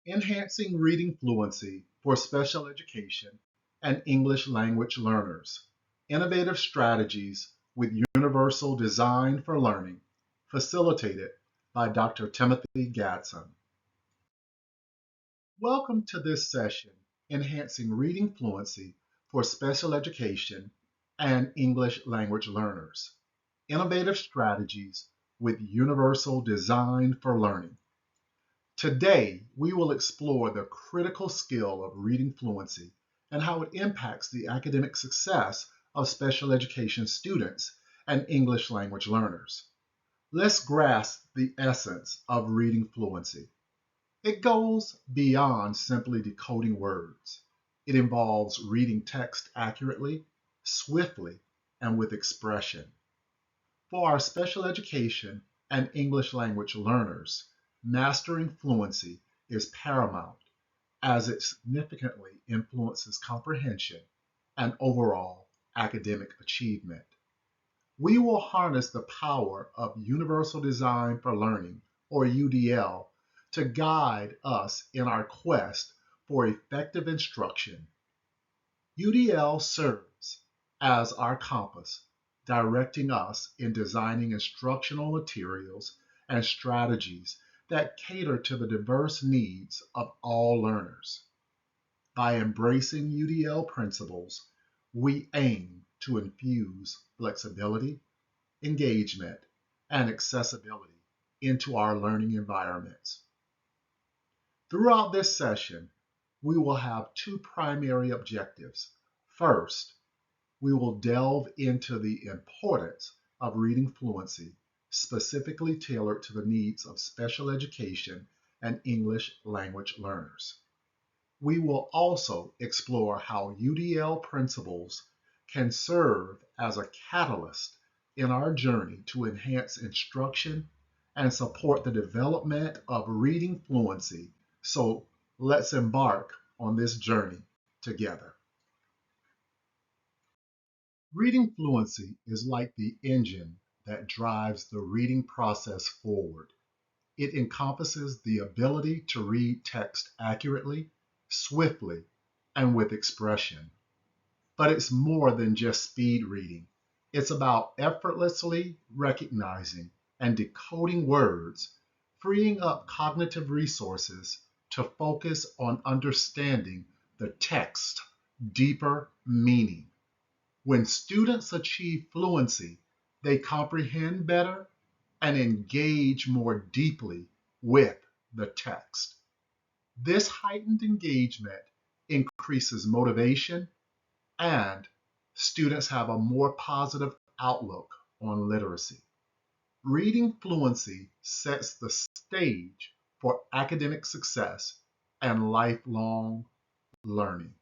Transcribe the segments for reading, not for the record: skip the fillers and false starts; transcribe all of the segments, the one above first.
Enhancing Reading Fluency for Special Education and English Language Learners. Innovative Strategies with Universal Design for Learning, facilitated by Dr. Timothy Gadson. Welcome to this session, Enhancing Reading Fluency for Special Education and English Language Learners. Innovative Strategies with Universal Design for Learning. Today, we will explore the critical skill of reading fluency and how it impacts the academic success of special education students and English language learners. Let's grasp the essence of reading fluency. It goes beyond simply decoding words. It involves reading text accurately, swiftly, and with expression. For our special education and English language learners, mastering fluency is paramount as it significantly influences comprehension and overall academic achievement. We will harness the power of Universal Design for Learning, or UDL, to guide us in our quest for effective instruction. UDL serves as our compass, directing us in designing instructional materials and strategies that cater to the diverse needs of all learners. By embracing UDL principles, we aim to infuse flexibility, engagement, and accessibility into our learning environments. Throughout this session, we will have two primary objectives. First, we will delve into the importance of reading fluency, specifically tailored to the needs of special education and English language learners. We will also explore how UDL principles can serve as a catalyst in our journey to enhance instruction and support the development of reading fluency. So let's embark on this journey together. Reading fluency is like the engine that drives the reading process forward. It encompasses the ability to read text accurately, swiftly, and with expression. But it's more than just speed reading. It's about effortlessly recognizing and decoding words, freeing up cognitive resources to focus on understanding the text's deeper meaning. When students achieve fluency, they comprehend better and engage more deeply with the text. This heightened engagement increases motivation, and students have a more positive outlook on literacy. Reading fluency sets the stage for academic success and lifelong learning.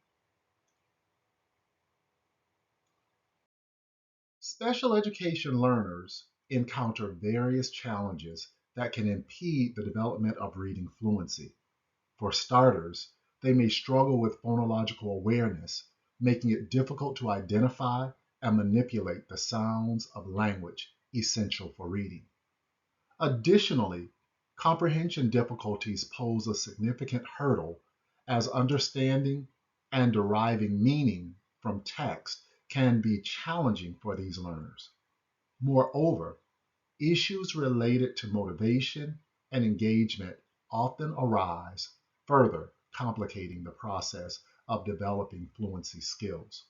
Special education learners encounter various challenges that can impede the development of reading fluency. For starters, they may struggle with phonological awareness, making it difficult to identify and manipulate the sounds of language essential for reading. Additionally, comprehension difficulties pose a significant hurdle as understanding and deriving meaning from text can be challenging for these learners. Moreover, issues related to motivation and engagement often arise, further complicating the process of developing fluency skills.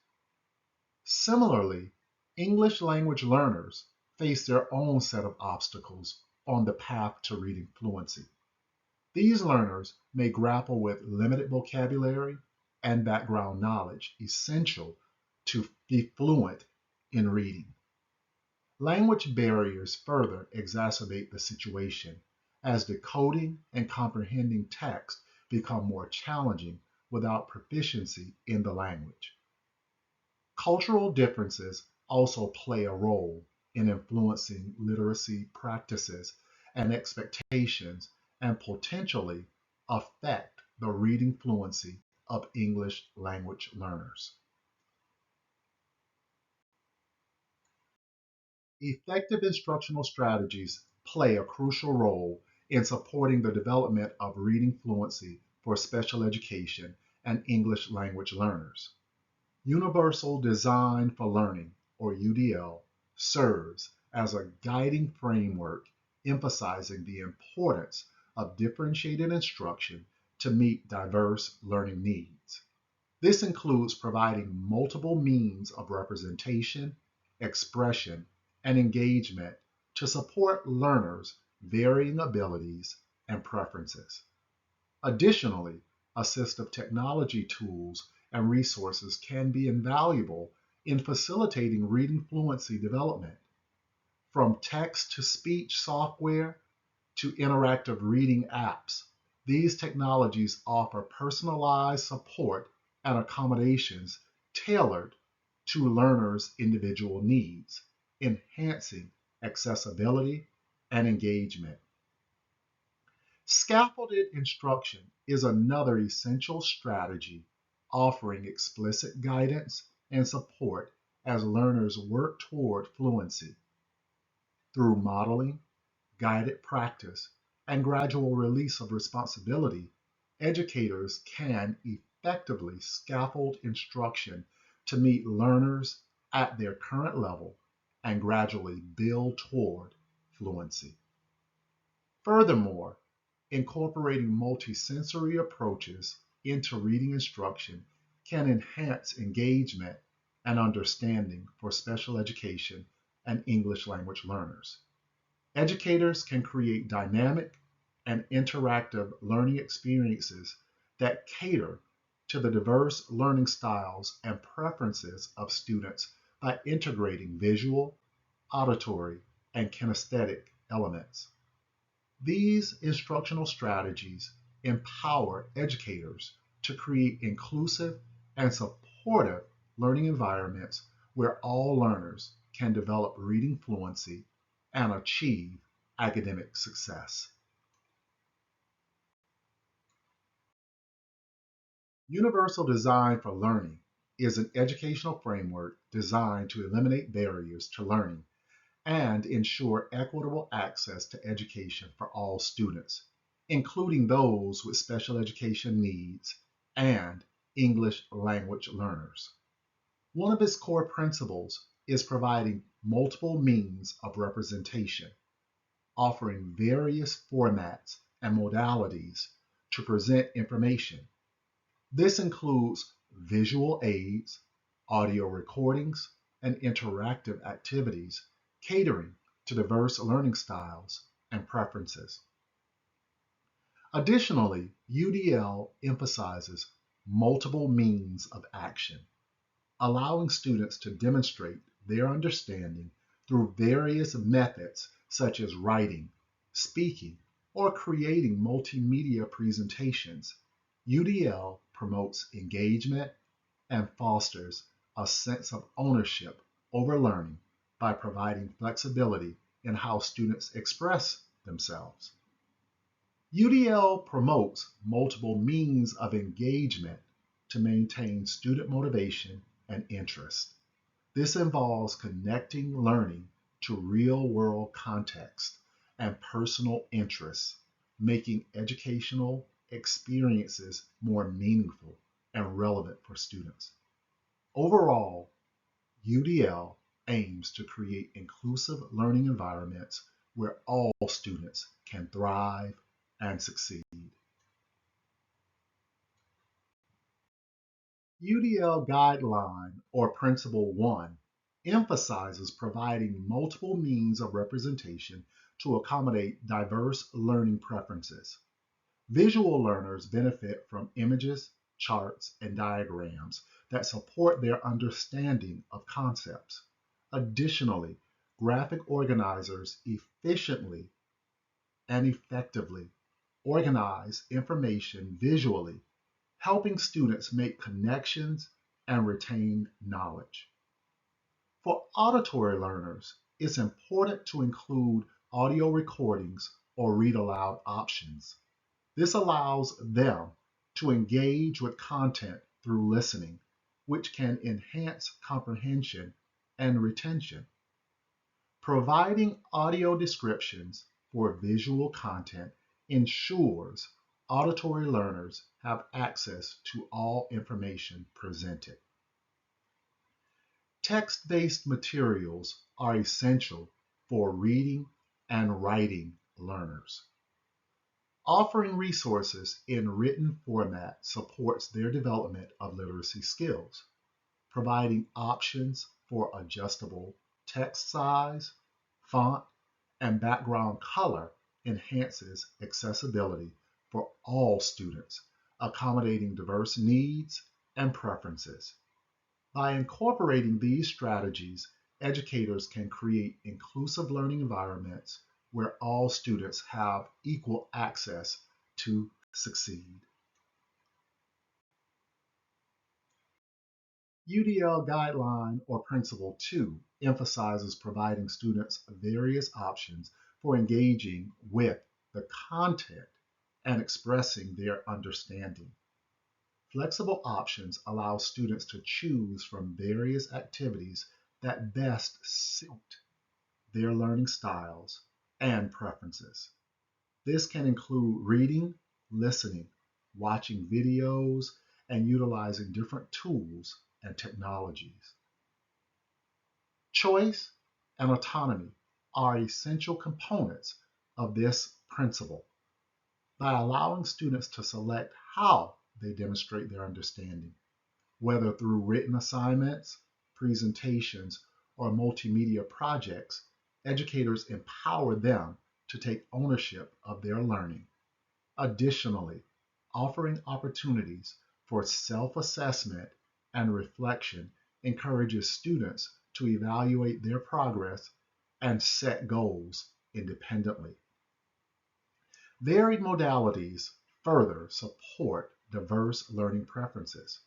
Similarly, English language learners face their own set of obstacles on the path to reading fluency. These learners may grapple with limited vocabulary and background knowledge essential to be fluent in reading. Language barriers further exacerbate the situation as decoding and comprehending text become more challenging without proficiency in the language. Cultural differences also play a role in influencing literacy practices and expectations and potentially affect the reading fluency of English language learners. Effective instructional strategies play a crucial role in supporting the development of reading fluency for special education and English language learners. Universal Design for Learning, or UDL, serves as a guiding framework emphasizing the importance of differentiated instruction to meet diverse learning needs. This includes providing multiple means of representation, expression, and engagement to support learners' varying abilities and preferences. Additionally, assistive technology tools and resources can be invaluable in facilitating reading fluency development. From text-to-speech software to interactive reading apps, these technologies offer personalized support and accommodations tailored to learners' individual needs, enhancing accessibility and engagement. Scaffolded instruction is another essential strategy, offering explicit guidance and support as learners work toward fluency. Through modeling, guided practice, and gradual release of responsibility, educators can effectively scaffold instruction to meet learners at their current level and gradually build toward fluency. Furthermore, incorporating multisensory approaches into reading instruction can enhance engagement and understanding for special education and English language learners. Educators can create dynamic and interactive learning experiences that cater to the diverse learning styles and preferences of students by integrating visual, auditory, and kinesthetic elements. These instructional strategies empower educators to create inclusive and supportive learning environments where all learners can develop reading fluency and achieve academic success. Universal Design for Learning is an educational framework designed to eliminate barriers to learning and ensure equitable access to education for all students, including those with special education needs and English language learners. One of its core principles is providing multiple means of representation, offering various formats and modalities to present information. This includes visual aids, audio recordings, and interactive activities catering to diverse learning styles and preferences. Additionally, UDL emphasizes multiple means of action, allowing students to demonstrate their understanding through various methods such as writing, speaking, or creating multimedia presentations. UDL promotes engagement and fosters a sense of ownership over learning by providing flexibility in how students express themselves. UDL promotes multiple means of engagement to maintain student motivation and interest. This involves connecting learning to real-world context and personal interests, making educational experiences more meaningful and relevant for students. Overall, UDL aims to create inclusive learning environments where all students can thrive and succeed. UDL Guideline, or Principle 1, emphasizes providing multiple means of representation to accommodate diverse learning preferences. Visual learners benefit from images, charts, and diagrams that support their understanding of concepts. Additionally, graphic organizers efficiently and effectively organize information visually, helping students make connections and retain knowledge. For auditory learners, it's important to include audio recordings or read aloud options. This allows them to engage with content through listening, which can enhance comprehension and retention. Providing audio descriptions for visual content ensures Auditory learners have access to all information presented. Text-based materials are essential for reading and writing learners. Offering resources in written format supports their development of literacy skills. Providing options for adjustable text size, font, and background color enhances accessibility for all students, accommodating diverse needs and preferences. By incorporating these strategies, educators can create inclusive learning environments where all students have equal access to succeed. UDL Guideline or Principle 2 emphasizes providing students various options for engaging with the content and expressing their understanding. Flexible options allow students to choose from various activities that best suit their learning styles and preferences. This can include reading, listening, watching videos, and utilizing different tools and technologies. Choice and autonomy are essential components of this principle. By allowing students to select how they demonstrate their understanding, whether through written assignments, presentations, or multimedia projects, educators empower them to take ownership of their learning. Additionally, offering opportunities for self-assessment and reflection encourages students to evaluate their progress and set goals independently. Varied modalities further support diverse learning preferences.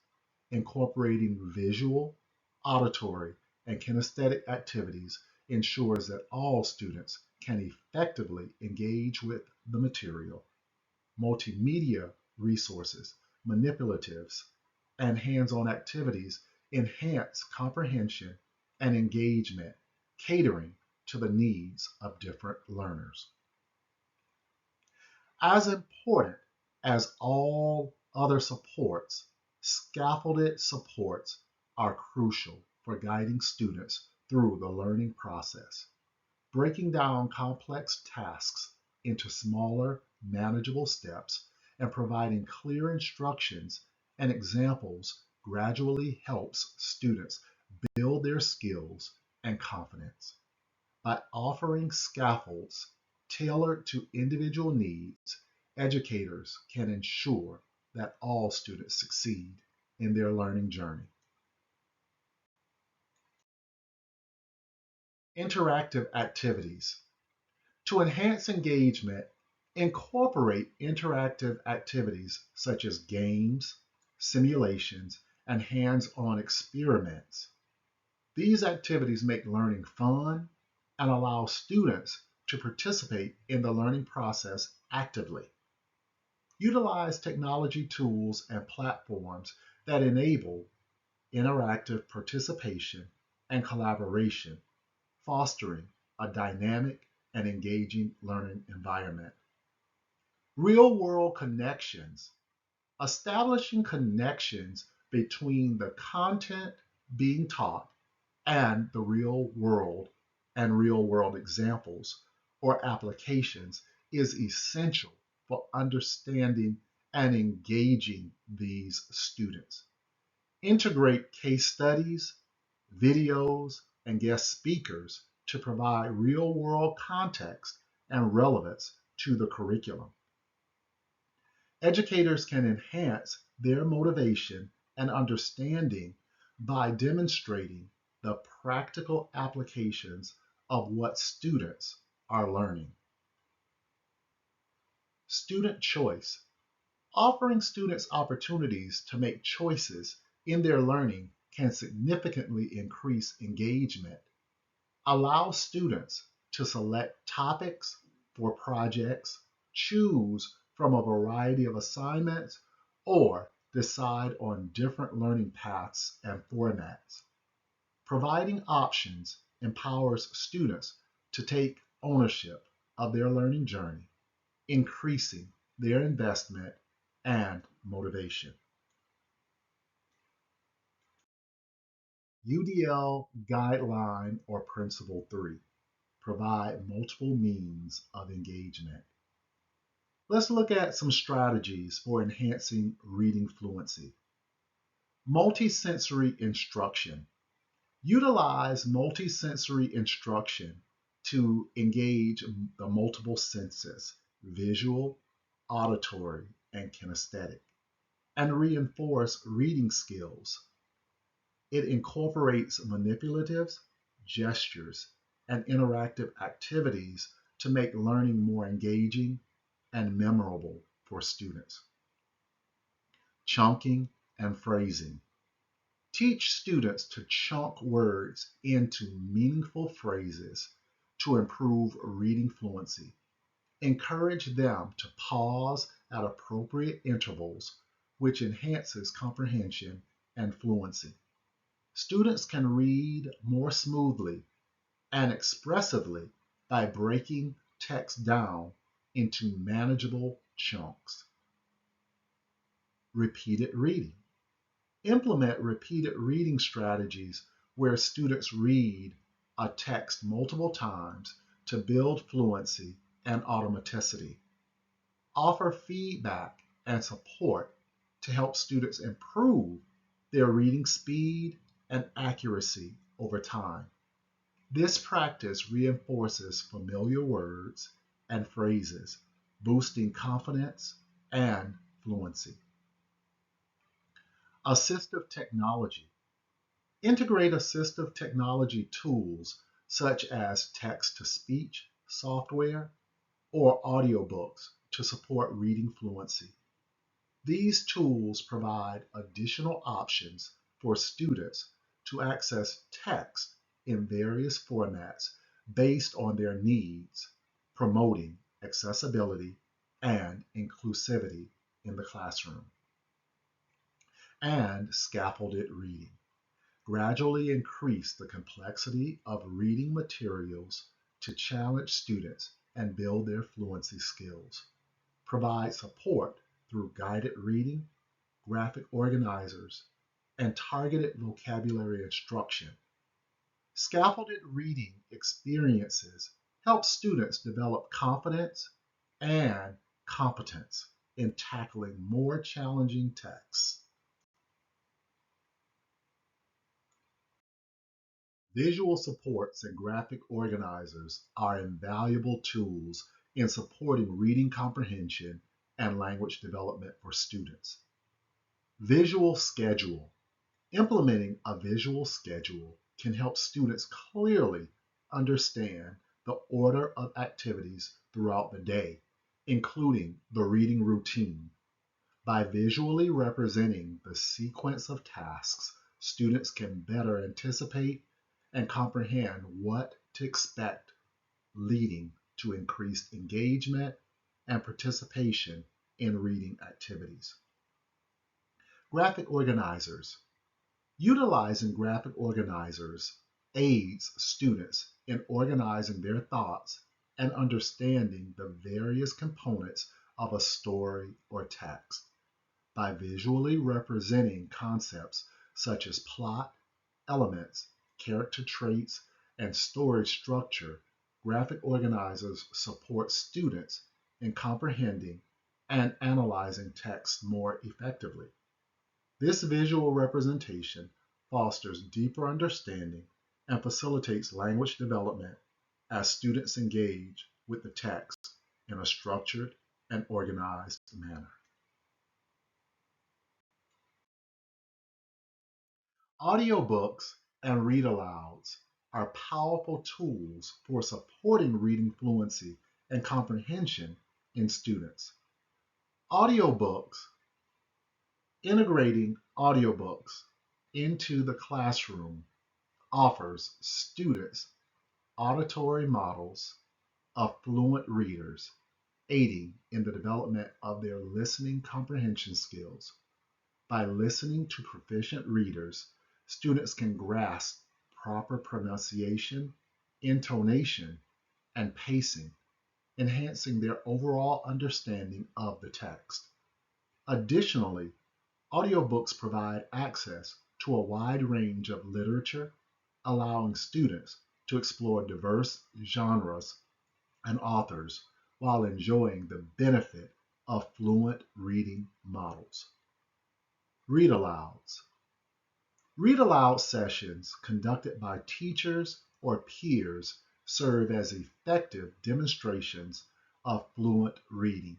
Incorporating visual, auditory, and kinesthetic activities ensures that all students can effectively engage with the material. Multimedia resources, manipulatives, and hands-on activities enhance comprehension and engagement, catering to the needs of different learners. As important as all other supports, scaffolded supports are crucial for guiding students through the learning process. Breaking down complex tasks into smaller, manageable steps and providing clear instructions and examples gradually helps students build their skills and confidence. By offering scaffolds tailored to individual needs, educators can ensure that all students succeed in their learning journey. Interactive activities. To enhance engagement, incorporate interactive activities such as games, simulations, and hands-on experiments. These activities make learning fun and allow students to participate in the learning process actively. Utilize technology tools and platforms that enable interactive participation and collaboration, fostering a dynamic and engaging learning environment. Real-world connections. Establishing connections between the content being taught and the real world and real world examples or applications is essential for understanding and engaging these students. Integrate case studies, videos, and guest speakers to provide real world context and relevance to the curriculum. Educators can enhance their motivation and understanding by demonstrating the practical applications of what students are learning. Student choice. Offering students opportunities to make choices in their learning can significantly increase engagement. Allow students to select topics for projects, choose from a variety of assignments, or decide on different learning paths and formats. Providing options empowers students to take ownership of their learning journey, increasing their investment and motivation. UDL Guideline or Principle 3. Provide multiple means of engagement. Let's look at some strategies for enhancing reading fluency. Multisensory instruction. Utilize multisensory instruction to engage the multiple senses, visual, auditory, and kinesthetic, and reinforce reading skills. It incorporates manipulatives, gestures, and interactive activities to make learning more engaging and memorable for students. Chunking and phrasing. Teach students to chunk words into meaningful phrases to improve reading fluency. Encourage them to pause at appropriate intervals, which enhances comprehension and fluency. Students can read more smoothly and expressively by breaking text down into manageable chunks. Repeated reading. Implement repeated reading strategies where students read a text multiple times to build fluency and automaticity. Offer feedback and support to help students improve their reading speed and accuracy over time. This practice reinforces familiar words and phrases, boosting confidence and fluency. Assistive technology. Integrate assistive technology tools such as text-to-speech software or audiobooks to support reading fluency. These tools provide additional options for students to access text in various formats based on their needs, promoting accessibility and inclusivity in the classroom. And scaffolded reading. Gradually increase the complexity of reading materials to challenge students and build their fluency skills. Provide support through guided reading, graphic organizers, and targeted vocabulary instruction. Scaffolded reading experiences help students develop confidence and competence in tackling more challenging texts. Visual supports and graphic organizers are invaluable tools in supporting reading comprehension and language development for students. Visual schedule. Implementing a visual schedule can help students clearly understand the order of activities throughout the day, including the reading routine. By visually representing the sequence of tasks, students can better anticipate and comprehend what to expect, leading to increased engagement and participation in reading activities. Graphic organizers. Utilizing graphic organizers aids students in organizing their thoughts and understanding the various components of a story or text. By visually representing concepts such as plot, elements, character traits, and story structure, graphic organizers support students in comprehending and analyzing text more effectively. This visual representation fosters deeper understanding and facilitates language development as students engage with the text in a structured and organized manner. Audiobooks and read alouds are powerful tools for supporting reading fluency and comprehension in students. Audiobooks, integrating audiobooks into the classroom offers students auditory models of fluent readers, aiding in the development of their listening comprehension skills. By listening to proficient readers, students can grasp proper pronunciation, intonation, and pacing, enhancing their overall understanding of the text. Additionally, audiobooks provide access to a wide range of literature, allowing students to explore diverse genres and authors while enjoying the benefit of fluent reading models. Read alouds. Read aloud sessions conducted by teachers or peers serve as effective demonstrations of fluent reading.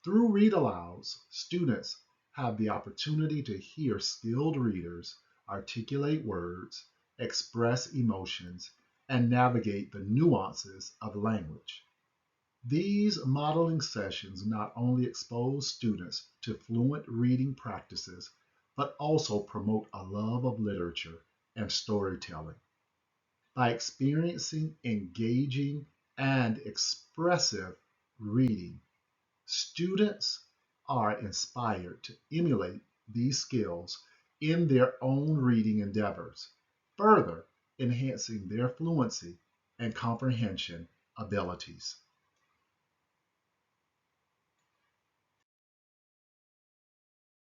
Through read alouds, students have the opportunity to hear skilled readers articulate words, express emotions, and navigate the nuances of language. These modeling sessions not only expose students to fluent reading practices, but also promote a love of literature and storytelling. By experiencing engaging and expressive reading, students are inspired to emulate these skills in their own reading endeavors, further enhancing their fluency and comprehension abilities.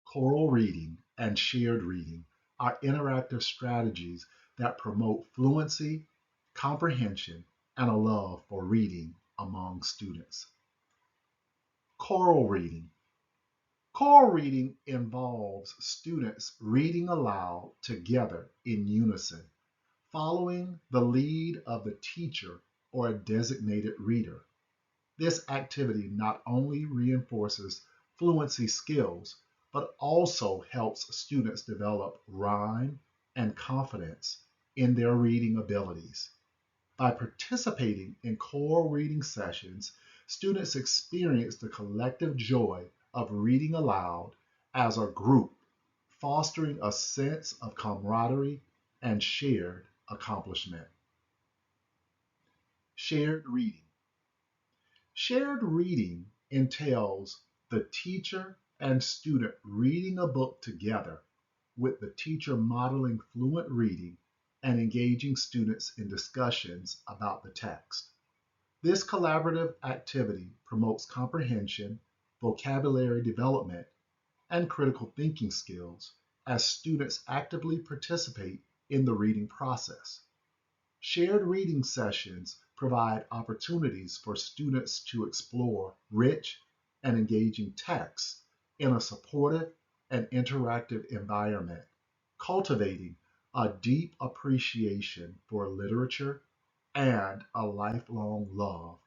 Choral reading and shared reading are interactive strategies that promote fluency, comprehension, and a love for reading among students. Choral reading. Choral reading involves students reading aloud together in unison, following the lead of the teacher or a designated reader. This activity not only reinforces fluency skills, but also helps students develop rhyme and confidence in their reading abilities. By participating in choral reading sessions, students experience the collective joy of reading aloud as a group, fostering a sense of camaraderie and shared accomplishment. Shared reading. Shared reading entails the teacher and student reading a book together, with the teacher modeling fluent reading and engaging students in discussions about the text. This collaborative activity promotes comprehension, vocabulary development, and critical thinking skills as students actively participate in the reading process. Shared reading sessions provide opportunities for students to explore rich and engaging texts in a supportive and interactive environment, cultivating a deep appreciation for literature and a lifelong love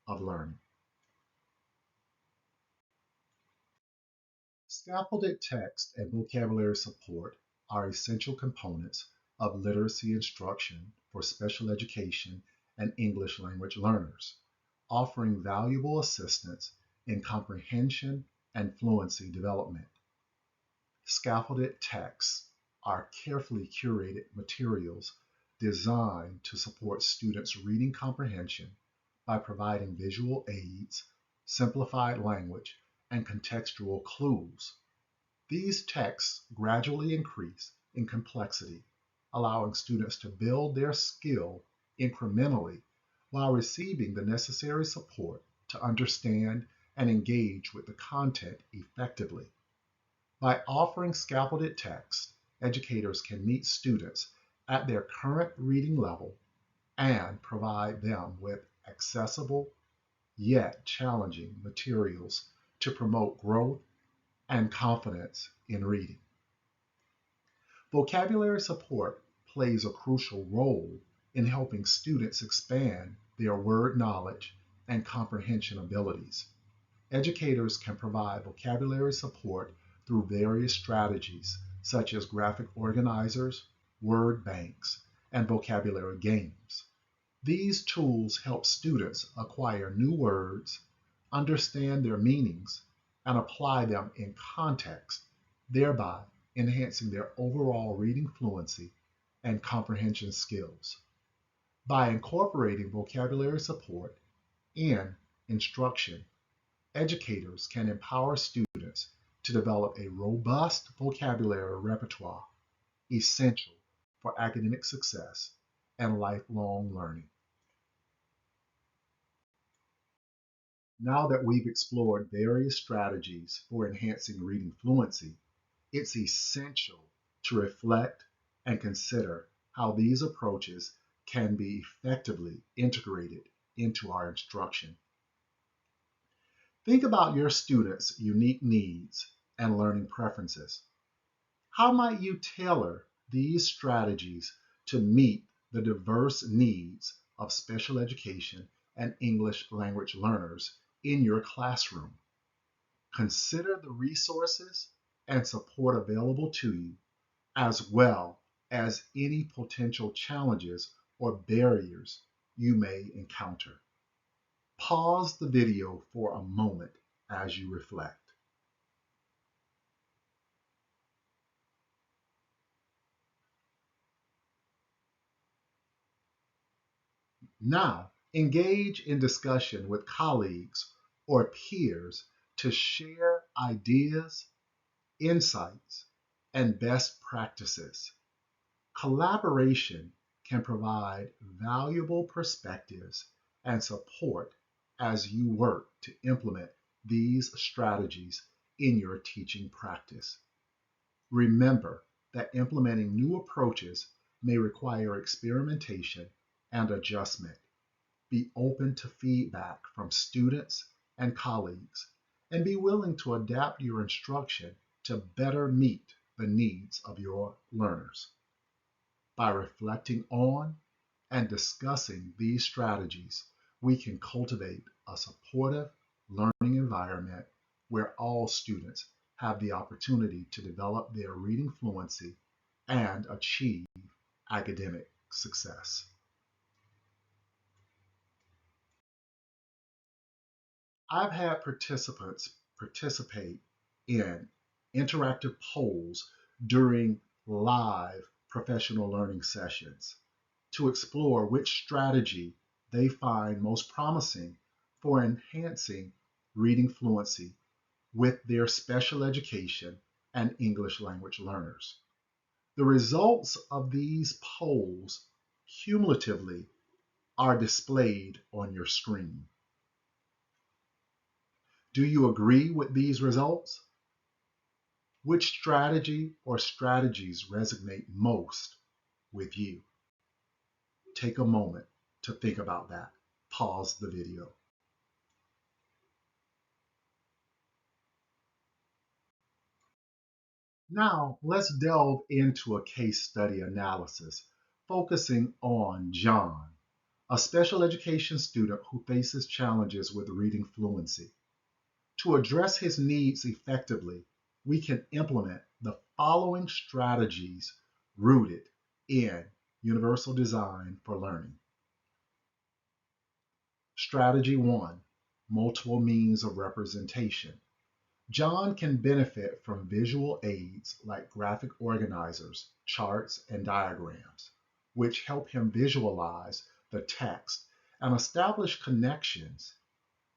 of learning. Scaffolded text and vocabulary support are essential components of literacy instruction for special education and English language learners, offering valuable assistance in comprehension and fluency development. Scaffolded texts are carefully curated materials designed to support students' reading comprehension by providing visual aids, simplified language, and contextual clues. These texts gradually increase in complexity, allowing students to build their skill incrementally while receiving the necessary support to understand and engage with the content effectively. By offering scaffolded text, educators can meet students at their current reading level and provide them with accessible yet challenging materials to promote growth and confidence in reading. Vocabulary support plays a crucial role in helping students expand their word knowledge and comprehension abilities. Educators can provide vocabulary support through various strategies such as graphic organizers, word banks, and vocabulary games. These tools help students acquire new words, understand their meanings, and apply them in context, thereby enhancing their overall reading fluency and comprehension skills. By incorporating vocabulary support in instruction, educators can empower students to develop a robust vocabulary repertoire essential for academic success and lifelong learning. Now that we've explored various strategies for enhancing reading fluency, it's essential to reflect and consider how these approaches can be effectively integrated into our instruction. Think about your students' unique needs and learning preferences. How might you tailor these strategies to meet the diverse needs of special education and English language learners in your classroom? Consider the resources and support available to you, as well as any potential challenges or barriers you may encounter. Pause the video for a moment as you reflect. Now, engage in discussion with colleagues or peers to share ideas, insights, and best practices. Collaboration can provide valuable perspectives and support as you work to implement these strategies in your teaching practice. Remember that implementing new approaches may require experimentation and adjustment. Be open to feedback from students and colleagues, and be willing to adapt your instruction to better meet the needs of your learners. By reflecting on and discussing these strategies, we can cultivate a supportive learning environment where all students have the opportunity to develop their reading fluency and achieve academic success. I've had participants participate in interactive polls during live professional learning sessions to explore which strategy they find most promising for enhancing reading fluency with their special education and English language learners. The results of these polls cumulatively are displayed on your screen. Do you agree with these results? Which strategy or strategies resonate most with you? Take a moment to think about that. Pause the video. Now, let's delve into a case study analysis focusing on John, a special education student who faces challenges with reading fluency. To address his needs effectively, we can implement the following strategies rooted in universal design for learning. Strategy 1: multiple means of representation. John can benefit from visual aids like graphic organizers, charts, and diagrams, which help him visualize the text and establish connections.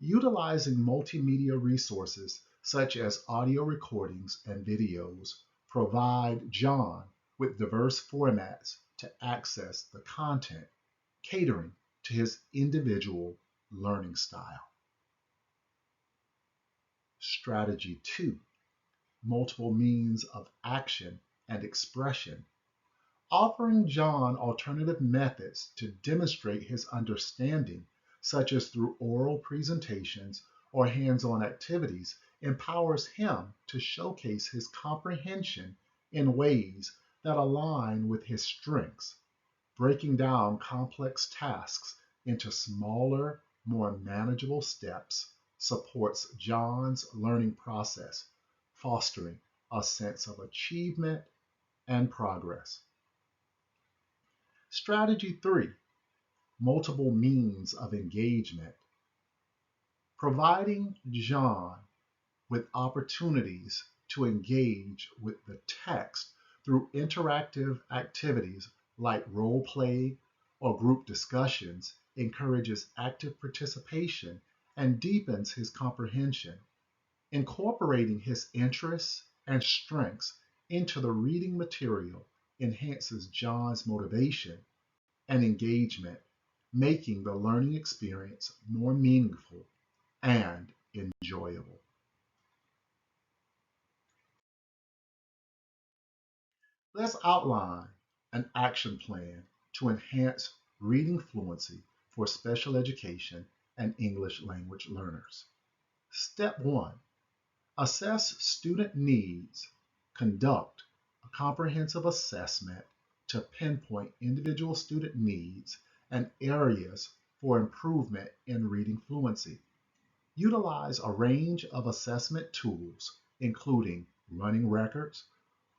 Utilizing multimedia resources such as audio recordings and videos provide John with diverse formats to access the content, catering to his individual learning style. Strategy 2: multiple means of action and expression, offering John alternative methods to demonstrate his understanding, such as through oral presentations or hands-on activities, empowers him to showcase his comprehension in ways that align with his strengths. Breaking down complex tasks into smaller, more manageable steps supports John's learning process, fostering a sense of achievement and progress. Strategy 3: multiple means of engagement, providing John with opportunities to engage with the text through interactive activities like role play or group discussions encourages active participation and deepens his comprehension. Incorporating his interests and strengths into the reading material enhances John's motivation and engagement, making the learning experience more meaningful and enjoyable. Let's outline an action plan to enhance reading fluency for special education and English language learners. Step 1. Assess student needs. Conduct a comprehensive assessment to pinpoint individual student needs and areas for improvement in reading fluency. Utilize a range of assessment tools, including running records,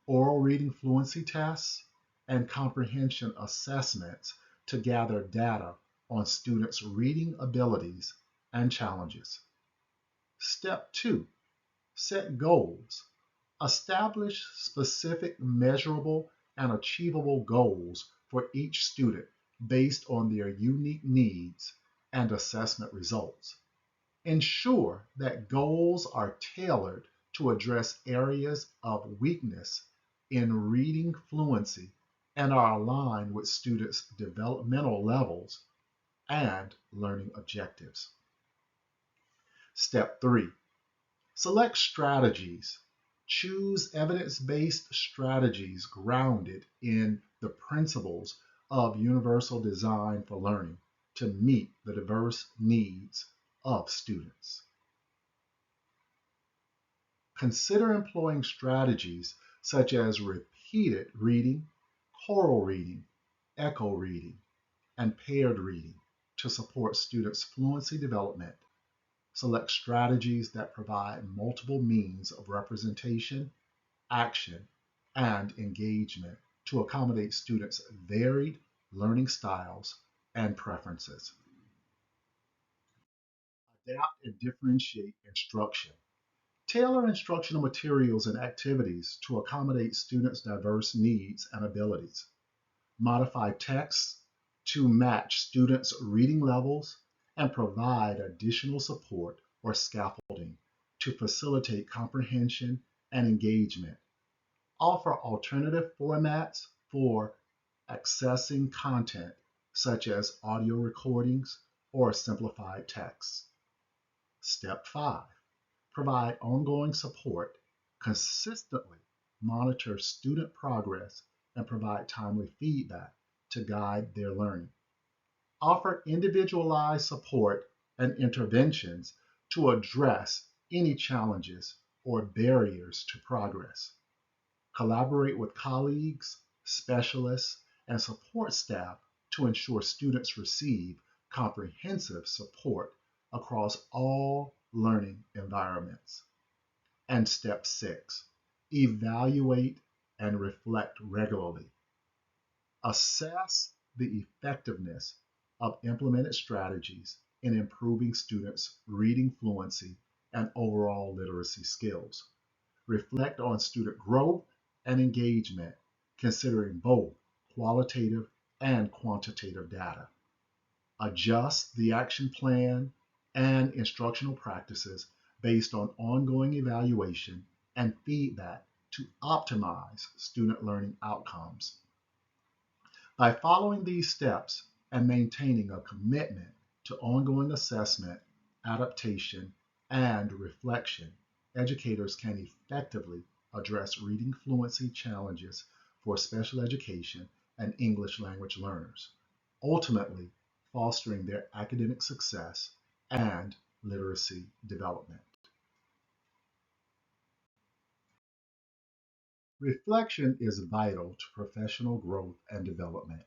oral reading fluency tests, and comprehension assessments to gather data on students' reading abilities and challenges. Step 2. Set goals. Establish specific, measurable, and achievable goals for each student based on their unique needs and assessment results. Ensure that goals are tailored to address areas of weakness in reading fluency and are aligned with students' developmental levels and learning objectives. Step 3. Select strategies. Choose evidence-based strategies grounded in the principles of universal design for learning to meet the diverse needs of students. Consider employing strategies such as repeated reading, choral reading, echo reading, and paired reading to support students' fluency development. Select strategies that provide multiple means of representation, action, and engagement to accommodate students' varied learning styles and preferences. Adapt and differentiate instruction. Tailor instructional materials and activities to accommodate students' diverse needs and abilities. Modify texts to match students' reading levels and provide additional support or scaffolding to facilitate comprehension and engagement. Offer alternative formats for accessing content such as audio recordings or simplified texts. Step 5. Provide ongoing support, consistently monitor student progress, and provide timely feedback to guide their learning. Offer individualized support and interventions to address any challenges or barriers to progress. Collaborate with colleagues, specialists, and support staff to ensure students receive comprehensive support across all learning environments. And step 6, evaluate and reflect regularly. Assess the effectiveness of implemented strategies in improving students' reading fluency and overall literacy skills. Reflect on student growth and engagement, considering both qualitative and quantitative data. Adjust the action plan and instructional practices based on ongoing evaluation and feedback to optimize student learning outcomes. By following these steps and maintaining a commitment to ongoing assessment, adaptation, and reflection, educators can effectively address reading fluency challenges for special education and English language learners, ultimately fostering their academic success and literacy development. Reflection is vital to professional growth and development.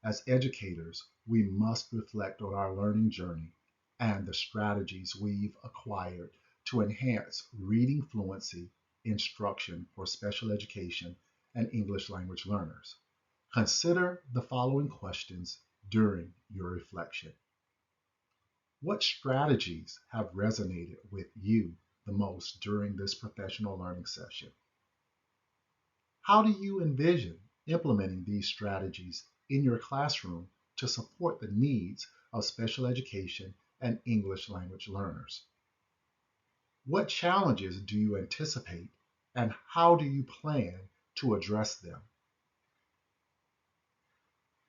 As educators, we must reflect on our learning journey and the strategies we've acquired to enhance reading fluency instruction for special education and English language learners. Consider the following questions during your reflection. What strategies have resonated with you the most during this professional learning session? How do you envision implementing these strategies in your classroom to support the needs of special education and English language learners? What challenges do you anticipate and how do you plan to address them?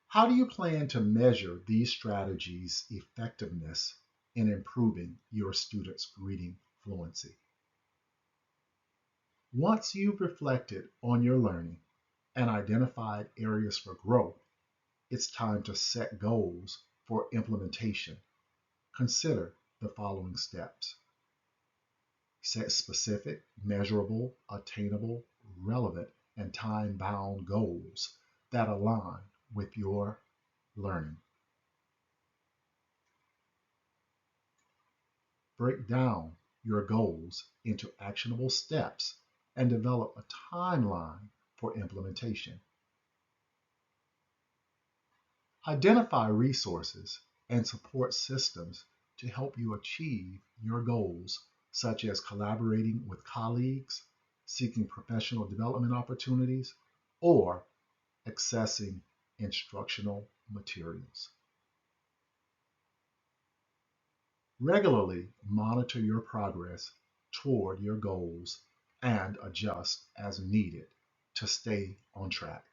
How do you plan to measure these strategies' effectiveness in improving your students' reading fluency. Once you've reflected on your learning and identified areas for growth, it's time to set goals for implementation. Consider the following steps. Set specific, measurable, attainable, relevant, and time-bound goals that align with your learning. Break down your goals into actionable steps and develop a timeline for implementation. Identify resources and support systems to help you achieve your goals, such as collaborating with colleagues, seeking professional development opportunities, or accessing instructional materials. Regularly monitor your progress toward your goals and adjust as needed to stay on track.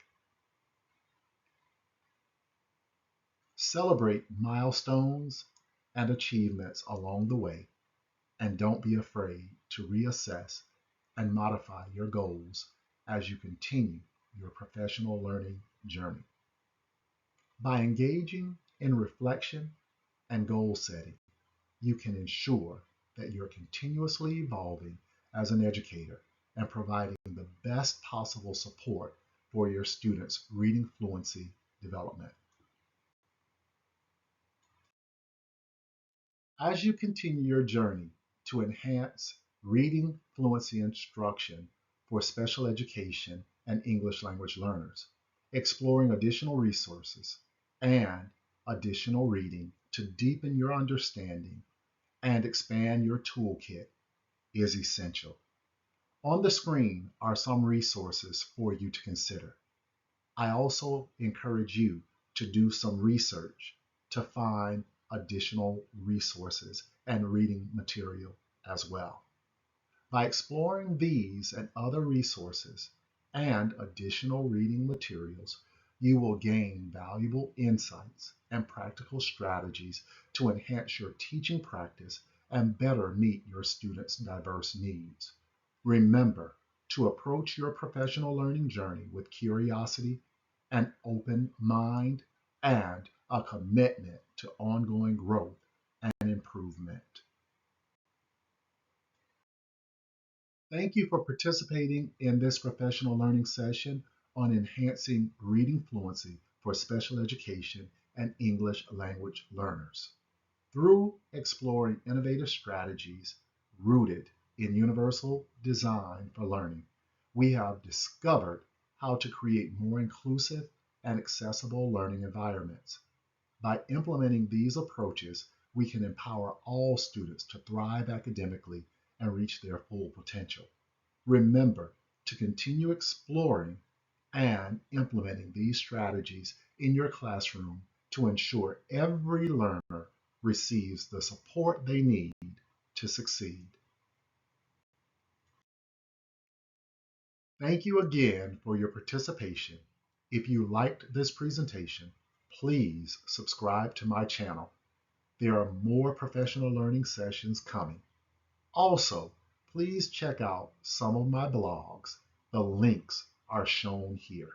Celebrate milestones and achievements along the way, and don't be afraid to reassess and modify your goals as you continue your professional learning journey. By engaging in reflection and goal setting, you can ensure that you're continuously evolving as an educator and providing the best possible support for your students' reading fluency development. As you continue your journey to enhance reading fluency instruction for special education and English language learners, exploring additional resources and additional reading to deepen your understanding and expand your toolkit is essential. On the screen are some resources for you to consider. I also encourage you to do some research to find additional resources and reading material as well. By exploring these and other resources and additional reading materials, you will gain valuable insights and practical strategies to enhance your teaching practice and better meet your students' diverse needs. Remember to approach your professional learning journey with curiosity, an open mind, and a commitment to ongoing growth and improvement. Thank you for participating in this professional learning session on enhancing reading fluency for special education and English language learners. Through exploring innovative strategies rooted in universal design for learning, we have discovered how to create more inclusive and accessible learning environments. By implementing these approaches, we can empower all students to thrive academically and reach their full potential. Remember to continue exploring and implementing these strategies in your classroom to ensure every learner receives the support they need to succeed. Thank you again for your participation. If you liked this presentation, please subscribe to my channel. There are more professional learning sessions coming. Also, please check out some of my blogs. The links are shown here.